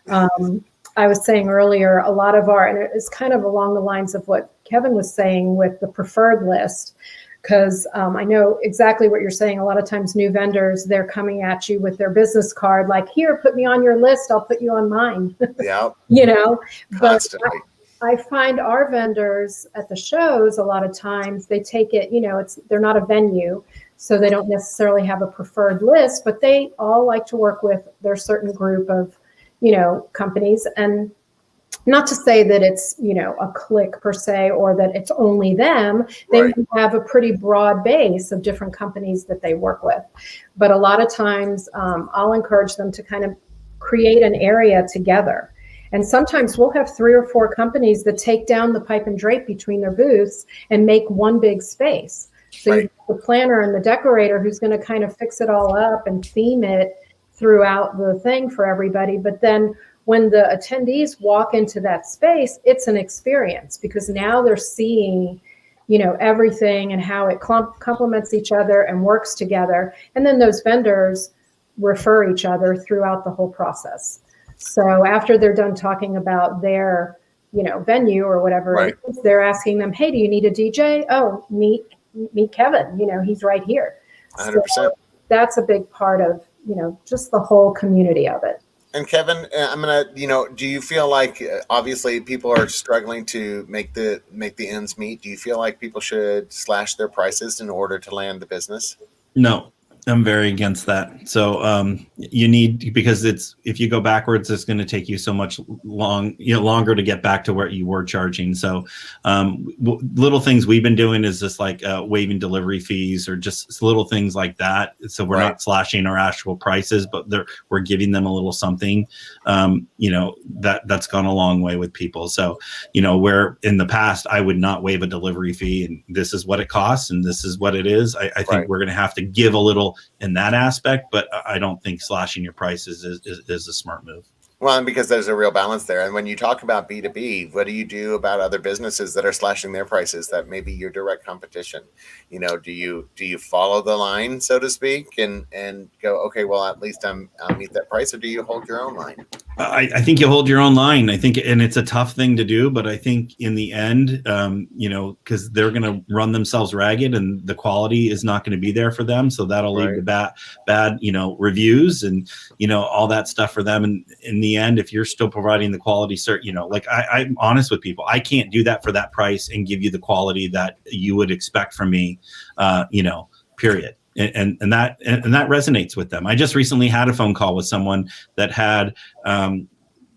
I was saying earlier, a lot of and it's kind of along the lines of what Kevin was saying with the preferred list, because I know exactly what you're saying. A lot of times new vendors, they're coming at you with their business card, like, here, put me on your list, I'll put you on mine. Yeah. Constantly. But I find our vendors at the shows, a lot of times they take it, they're not a venue, so they don't necessarily have a preferred list, but they all like to work with their certain group of, companies. And not to say that it's, a clique per se, or that it's only them. They right. have a pretty broad base of different companies that they work with. But a lot of times I'll encourage them to kind of create an area together. And sometimes we'll have 3 or 4 companies that take down the pipe and drape between their booths and make one big space. So right. you have the planner and the decorator who's going to kind of fix it all up and theme it throughout the thing for everybody. But then when the attendees walk into that space, it's an experience, because now they're seeing, everything and how it complements each other and works together. And then those vendors refer each other throughout the whole process. So after they're done talking about their, venue or whatever, right. they're asking them, hey, do you need a DJ? Oh, meet Kevin, he's right here. 100%. So that's a big part of, just the whole community of it. And Kevin, I'm gonna, do you feel like obviously people are struggling to make the ends meet? Do you feel like people should slash their prices in order to land the business? No. I'm very against that. So you need, because if you go backwards, it's going to take you so much longer to get back to where you were charging. So little things we've been doing is just like waiving delivery fees or just little things like that. So we're not slashing our actual prices, but we're giving them a little something. That's gone a long way with people. So where in the past I would not waive a delivery fee, and this is what it costs and this is what it is. I think we're going to have to give a little in that aspect, but I don't think slashing your prices is a smart move. Well, and because there's a real balance there. And when you talk about B2B, what do you do about other businesses that are slashing their prices that may be your direct competition? Do you follow the line, so to speak, and go, okay, well, at least I'll meet that price, or do you hold your own line? I think you hold your own line. I think, and it's a tough thing to do, but I think in the end, because they're going to run themselves ragged and the quality is not going to be there for them. So that'll lead to bad, reviews and, all that stuff for them. And in the end, if you're still providing the quality, I'm honest with people, I can't do that for that price and give you the quality that you would expect from me, period. And that resonates with them. I just recently had a phone call with someone that had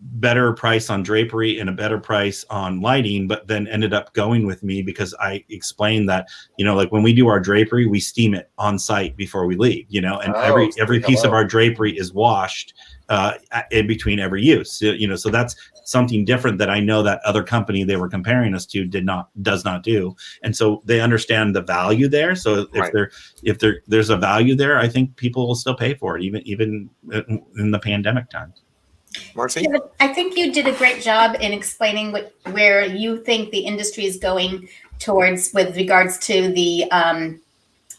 better price on drapery and a better price on lighting, but then ended up going with me because I explained that, like when we do our drapery, we steam it on site before we leave, and every piece of our drapery is washed in between every use, so that's something different that I know that other company they were comparing us to does not do. And so they understand the value there. So if there's a value there, I think people will still pay for it, even in the pandemic times. Marcy? Yeah, I think you did a great job in explaining where you think the industry is going towards with regards to the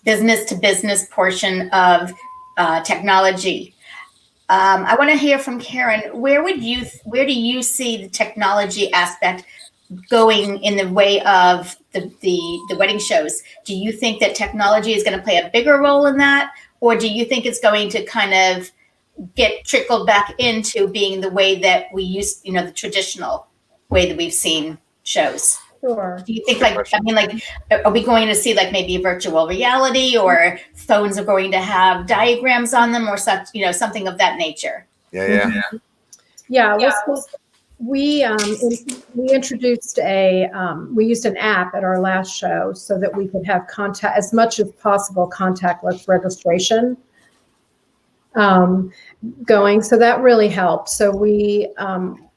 business to business portion of technology. I want to hear from Karen. Where do you see the technology aspect going in the way of the wedding shows? Do you think that technology is going to play a bigger role in that, or do you think it's going to kind of get trickled back into being the way that we used, the traditional way that we've seen shows? Sure. Do you think are we going to see maybe virtual reality, or phones are going to have diagrams on them or such, something of that nature? Yeah. Well, we introduced we used an app at our last show so that we could have as much as possible contactless registration going. So that really helped. So we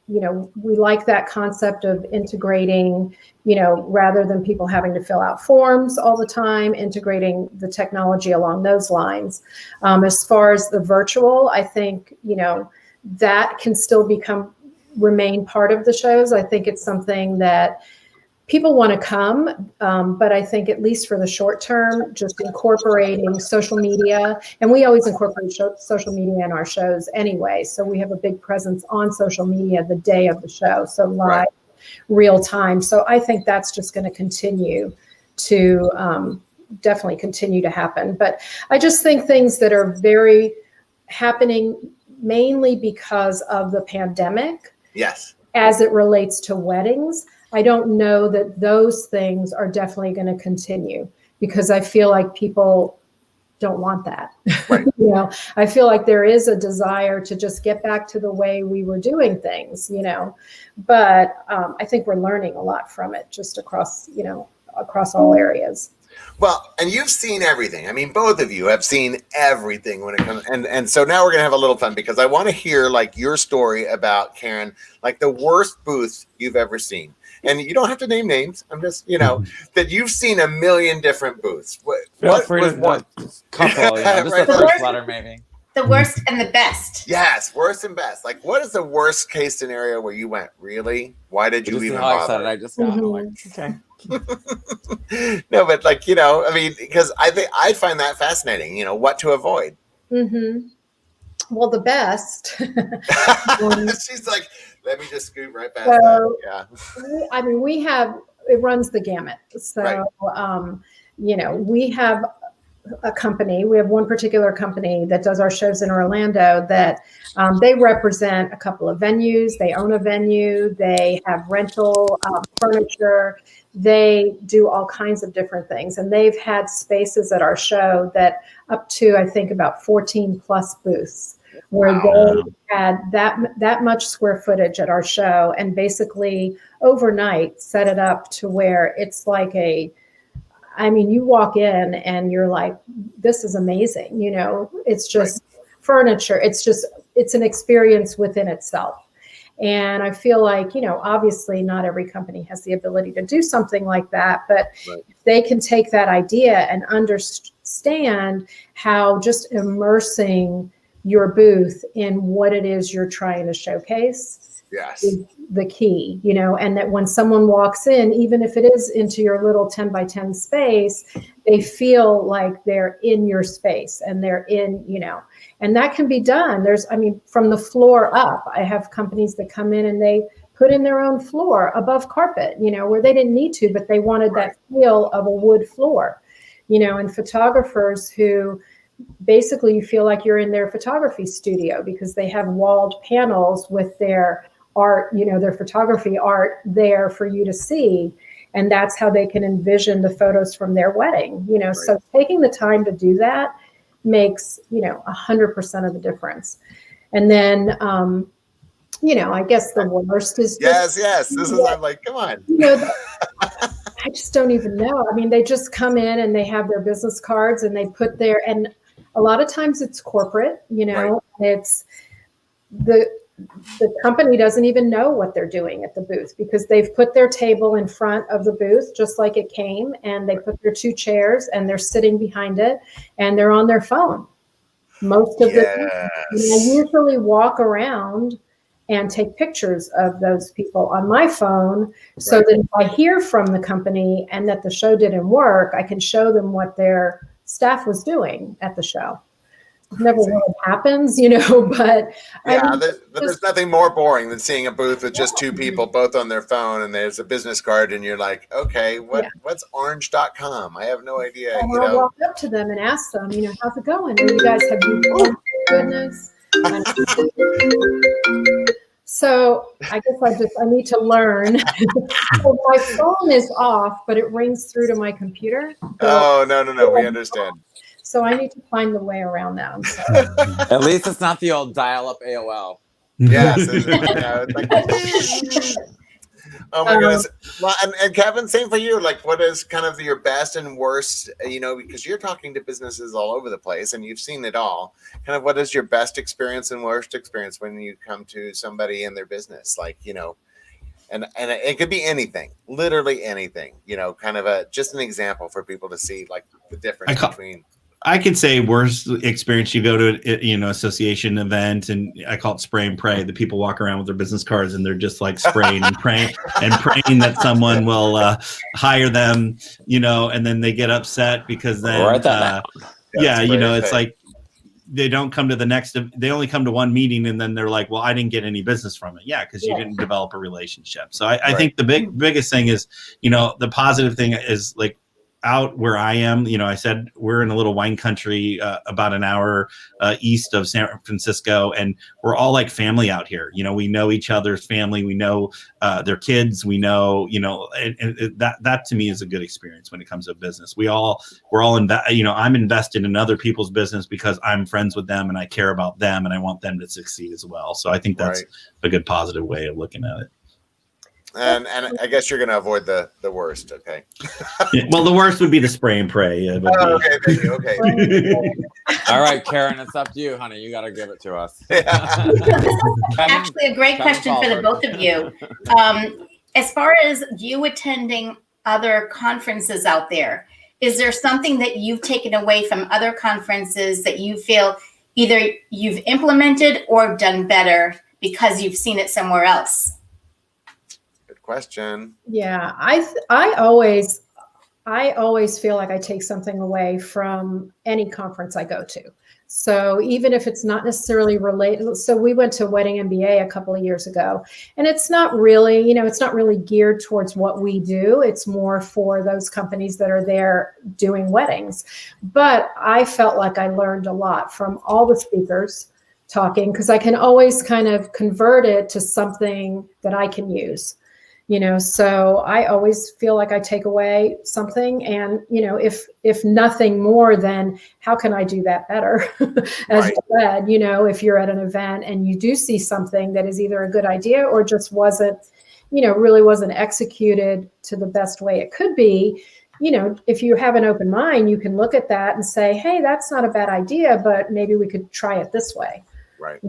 like that concept of integrating, rather than people having to fill out forms all the time, integrating the technology along those lines. As far as the virtual, I think, that can still remain part of the shows. I think it's something that people want to come, but I think at least for the short term, just incorporating social media, and we always incorporate social media in our shows anyway. So we have a big presence on social media the day of the show, so live, real time. So I think that's just going to continue to definitely continue to happen. But I just think things that are very happening mainly because of the pandemic. Yes. As it relates to weddings, I don't know that those things are definitely going to continue, because I feel like people don't want that. Right. I feel like there is a desire to just get back to the way we were doing things, but I think we're learning a lot from it just across all areas. Well, and you've seen everything. I mean, both of you have seen everything when it comes, and so now we're gonna have a little fun, because I want to hear your story about, Karen, the worst booth you've ever seen. And you don't have to name names. I'm just, that you've seen a million different booths. Feel free to one couple, just Right. the first letter maybe. The worst and the best. Yes, worst and best. What is the worst case scenario where you went, really? Why did you even how bother? excited I just got. I'm like, okay. No, but because I find that fascinating, what to avoid. Mm-hmm. Well, the best. She's like, let me just scoot right past that. Yeah. I mean, it runs the gamut. So, we have a company. We have one particular company that does our shows in Orlando that they represent a couple of venues. They own a venue. They have rental furniture. They do all kinds of different things. And they've had spaces at our show that up to, I think, about 14 plus booths where they had that much square footage at our show, and basically overnight set it up to where it's like you walk in and you're like, this is amazing. It's just furniture. It's an experience within itself. And I feel like, obviously not every company has the ability to do something like that, but if they can take that idea and understand how just immersing your booth in what it is you're trying to showcase is the key, and that when someone walks in, even if it is into your little 10 by 10 space, they feel like they're in your space and they're in, and that can be done. From the floor up, I have companies that come in and they put in their own floor above carpet, where they didn't need to, but they wanted that feel of a wood floor, and photographers who basically you feel like you're in their photography studio because they have walled panels with their art, their photography art there for you to see. And that's how they can envision the photos from their wedding, so taking the time to do that makes, 100% of the difference. And then, I guess the worst is yes. This is, I'm like, come on. I just don't even know. They just come in and they have their business cards and they put and a lot of times it's corporate, it's the company doesn't even know what they're doing at the booth because they've put their table in front of the booth just like it came, and they put their 2 chairs and they're sitting behind it and they're on their phone most of the time. And I usually walk around and take pictures of those people on my phone so that if I hear from the company and that the show didn't work, I can show them what their staff was doing at the show. Never really happens, but there's nothing more boring than seeing a booth with just 2 people both on their phone and there's a business card and you're like, okay, what's orange.com? I have no idea. And I'll walk up to them and ask them, how's it going? And you guys have goodness. So I guess I need to learn. So my phone is off, but it rings through to my computer. So no, we understand. So I need to find the way around that. At least it's not the old dial-up AOL. Yes. Oh my goodness. Well, and Kevin, same for you. Like, what is kind of your best and worst, because you're talking to businesses all over the place and you've seen it all. Kind of what is your best experience and worst experience when you come to somebody in their business? Like, and it could be anything, literally anything, kind of just an example for people to see like the difference between. I could say worst experience. You go to association event, and I call it spray and pray. The people walk around with their business cards, and they're just like spraying and praying that someone will hire them. And then they get upset because then, it's like they don't come to the next. They only come to one meeting, and then they're like, "Well, I didn't get any business from it." Yeah, because you didn't develop a relationship. So I think the biggest thing is, the positive thing is like. Out where I am, I said we're in a little wine country about an hour east of San Francisco, and we're all like family out here. We know each other's family, we know their kids, we know, and that to me is a good experience when it comes to business. we're all I'm invested in other people's business because I'm friends with them and I care about them and I want them to succeed as well. So I think that's a good positive way of looking at it. And I guess you're going to avoid the worst, okay? Well, the worst would be the spray and pray. Okay, thank you. Okay. All right, Karen, it's up to you, honey. You got to give it to us. Yeah. This is actually a great question for the both of you. As far as you attending other conferences out there, is there something that you've taken away from other conferences that you feel either you've implemented or done better because you've seen it somewhere else? Question. Yeah, I always feel like I take something away from any conference I go to. So even if it's not necessarily related, so we went to Wedding MBA a couple of years ago, and it's not really, it's not really geared towards what we do. It's more for those companies that are there doing weddings. But I felt like I learned a lot from all the speakers talking, because I can always kind of convert it to something that I can use. So I always feel like I take away something, and if nothing more, then how can I do that better? As you said, if you're at an event and you do see something that is either a good idea or just wasn't, really wasn't executed to the best way it could be, if you have an open mind, you can look at that and say, hey, that's not a bad idea, but maybe we could try it this way. Right.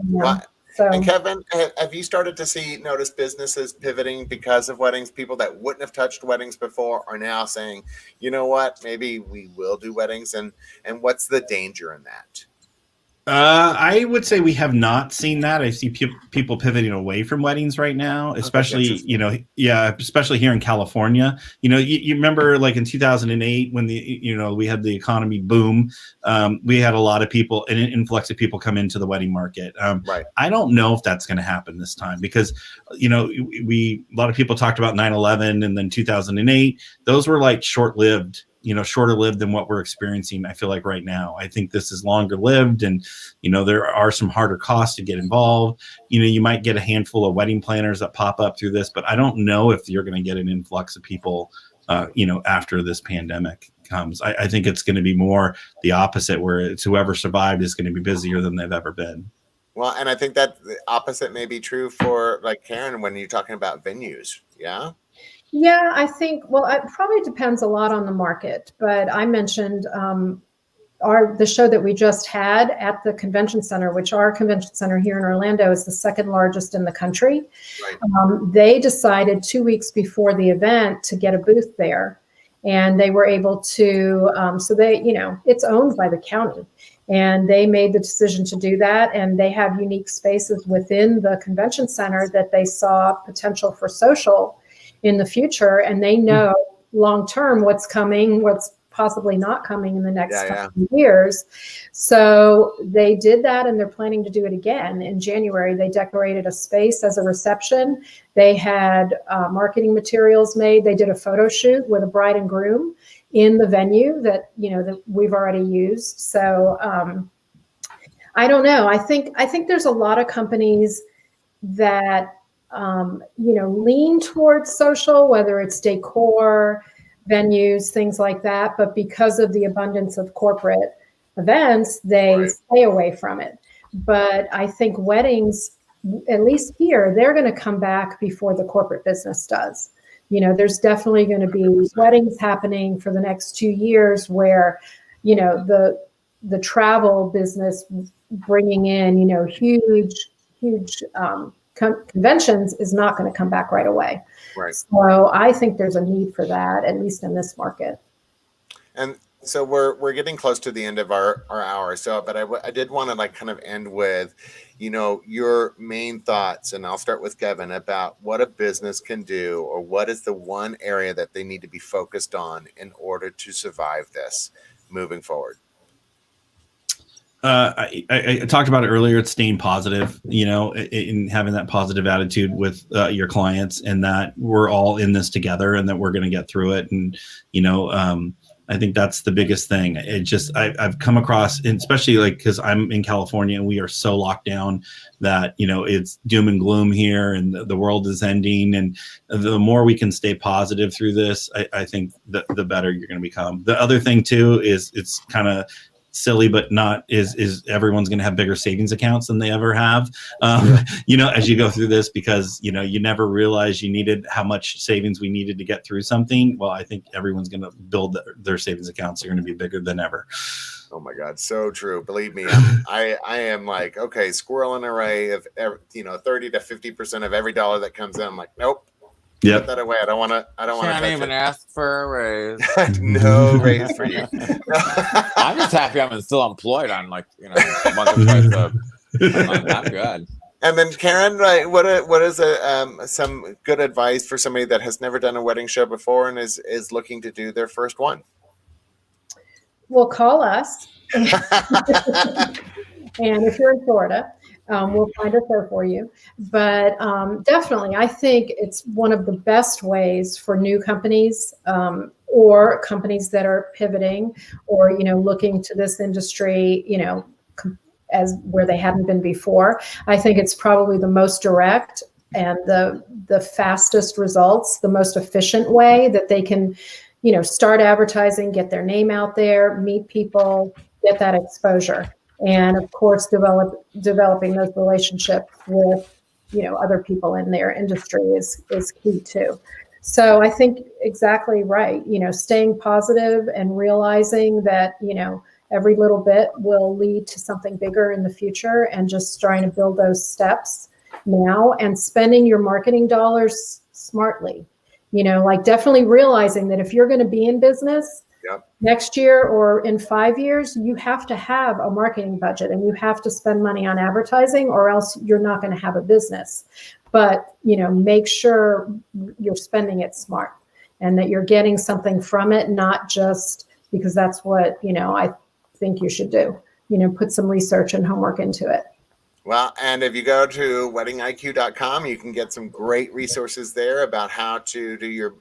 So, and Kevin, have you started to notice businesses pivoting because of weddings? People that wouldn't have touched weddings before are now saying, you know what, maybe we will do weddings. And what's the danger in that? I would say we have not seen that. I see people pivoting away from weddings right now, especially, especially here in California. You remember like in 2008 when we had the economy boom, we had a lot of people, an influx of people come into the wedding market. I don't know if that's going to happen this time because, a lot of people talked about 9/11 and then 2008. Those were like shorter-lived than what we're experiencing. I feel like right now, I think this is longer lived, and there are some harder costs to get involved. You might get a handful of wedding planners that pop up through this, but I don't know if you're going to get an influx of people after this pandemic comes. I think it's going to be more the opposite, where it's whoever survived is going to be busier than they've ever been. Well, and I think that the opposite may be true for like Karen when you're talking about venues. Yeah, I think, it probably depends a lot on the market, but I mentioned the show that we just had at the convention center, which our convention center here in Orlando is the second largest in the country. They decided 2 weeks before the event to get a booth there, and they were able to, it's owned by the county, and they made the decision to do that, and they have unique spaces within the convention center that they saw potential for social in the future, and they know long-term what's coming, what's possibly not coming in the next couple of years. So they did that, and they're planning to do it again in January. They decorated a space as a reception. They had marketing materials made. They did a photo shoot with a bride and groom in the venue that we've already used. So I don't know. I think there's a lot of companies that lean towards social, whether it's decor, venues, things like that. But because of the abundance of corporate events, they stay away from it. But I think weddings, at least here, they're going to come back before the corporate business does. There's definitely going to be weddings happening for the next 2 years where, the travel business bringing in, huge conventions is not going to come back right away. So I think there's a need for that, at least in this market. And so we're getting close to the end of our hour. So, but I did want to kind of end with, your main thoughts, and I'll start with Kevin, about what a business can do, or what is the one area that they need to be focused on in order to survive this moving forward. I talked about it earlier. It's staying positive, in having that positive attitude with your clients, and that we're all in this together, and that we're going to get through it. And, I think that's the biggest thing. I've come across, and especially because I'm in California and we are so locked down that, it's doom and gloom here, and the world is ending. And the more we can stay positive through this, I think the better you're going to become. The other thing too, is it's kind of silly, but not is everyone's going to have bigger savings accounts than they ever have, as you go through this, because, you never realize you needed how much savings we needed to get through something. Well, I think everyone's going to build their savings accounts are going to be bigger than ever. Oh my God. So true. Believe me. I am like, okay, squirrel an array of, 30 to 50% of every dollar that comes in. I'm like, nope. Yeah. Put that away. I don't want to. Can't even ask for a raise. No raise for you. I'm just happy I'm still employed on a month or twice. I'm good. And then Karen, what is some good advice for somebody that has never done a wedding show before and is looking to do their first one? Well, call us. And if you're in Florida, we'll find a show for you. But definitely, I think it's one of the best ways for new companies or companies that are pivoting or, looking to this industry, as where they hadn't been before. I think it's probably the most direct and the fastest results, the most efficient way that they can, start advertising, get their name out there, meet people, get that exposure. And of course, developing those relationships with, other people in their industry is key too. So I think exactly right. Staying positive and realizing that, every little bit will lead to something bigger in the future, and just trying to build those steps now and spending your marketing dollars smartly. Definitely realizing that if you're going to be in business, next year or in 5 years, you have to have a marketing budget and you have to spend money on advertising, or else you're not going to have a business. But, make sure you're spending it smart and that you're getting something from it, not just because that's what, I think you should do. Put some research and homework into it. Well, and if you go to weddingiq.com, you can get some great resources there about how to do your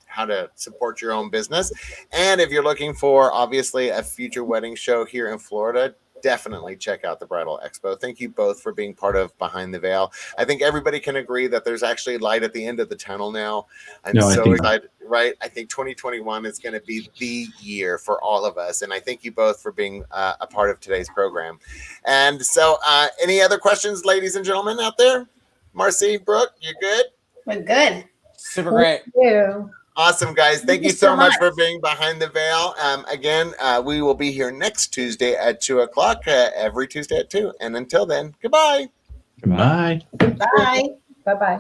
how to support your own business. And if you're looking for, obviously, a future wedding show here in Florida, definitely check out the Bridal Expo. Thank you both for being part of Behind the Veil. I think everybody can agree that there's actually light at the end of the tunnel now. I'm so excited, right? I think 2021 is going to be the year for all of us. And I thank you both for being a part of today's program. And so any other questions, ladies and gentlemen out there? Marcy, Brooke, you good? We're good. Super great. Thank you. Awesome, guys. Thank you so much for being Behind the Veil. Again, we will be here next Tuesday at 2 o'clock, every Tuesday at 2. And until then, goodbye. Goodbye. Bye. Bye-bye.